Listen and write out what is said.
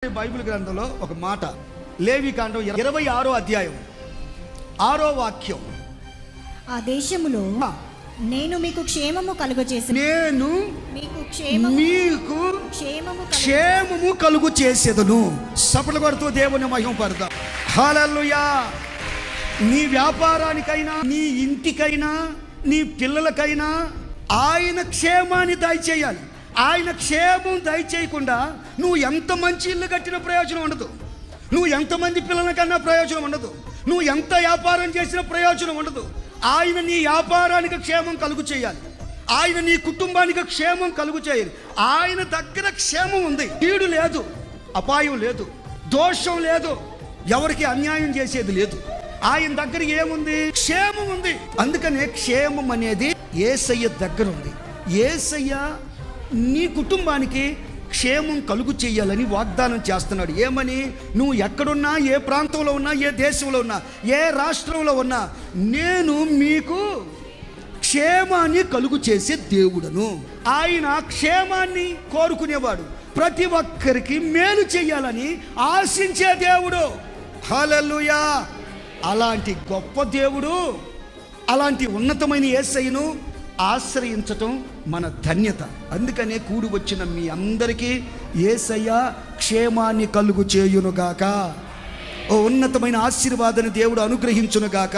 Bible గ్రంథంలో ఒక మాట, లేవికాండం 26వ అధ్యాయం 6వ వాక్యం. ఆ దేశములో నేను మీకు క్షేమము కలుగజేసి నేను మీకు క్షేమము కలుగు చేసేదను. సపలు కొడుతూ దేవుని మహిమ పడదాం. హల్లెలూయా. నీ వ్యాపారానికైనా, నీ ఇంటికైనా, నీ పిల్లలకైనా ఆయన క్షేమాన్ని దయచేయాలి. ఆయన క్షేమం దయచేయకుండా నువ్వు ఎంత మంచి ఇల్లు కట్టిన ప్రయోజనం ఉండదు, నువ్వు ఎంతమంది పిల్లలకన్నా ప్రయోజనం ఉండదు, నువ్వు ఎంత వ్యాపారం చేసిన ప్రయోజనం ఉండదు. ఆయన నీ వ్యాపారానికి క్షేమం కలుగు చేయాలి, ఆయన నీ కుటుంబానికి క్షేమం కలుగు చేయాలి. ఆయన దగ్గర క్షేమం ఉంది, కీడు లేదు, అపాయం లేదు, దోషం లేదు, ఎవరికి అన్యాయం చేసేది లేదు. ఆయన దగ్గర ఏముంది? క్షేమం ఉంది. అందుకనే క్షేమం అనేది యేసయ్య దగ్గర ఉంది. యేసయ్య నీ కుటుంబానికి క్షేమం కలుగు చేయాలని వాగ్దానం చేస్తున్నాడు. ఏమని? నువ్వు ఎక్కడున్నా, ఏ ప్రాంతంలో ఉన్నా, ఏ దేశంలో ఉన్నా, ఏ రాష్ట్రంలో ఉన్నా, నేను మీకు క్షేమాన్ని కలుగు చేసే దేవుడను. ఆయన క్షేమాన్ని కోరుకునేవాడు, ప్రతి ఒక్కరికి మేలు చేయాలని ఆశించే దేవుడు. హల్లెలూయా. అలాంటి గొప్ప దేవుడు, అలాంటి ఉన్నతమైన యేసయ్యను ఆశ్రయించటం మన ధన్యత. అందుకనే కూడి వచ్చిన మీ అందరికీ యేసయ్య క్షేమాన్ని కలుగు చేయునుగాక, ఓ ఉన్నతమైన ఆశీర్వాదాన్ని దేవుడు అనుగ్రహించునుగాక.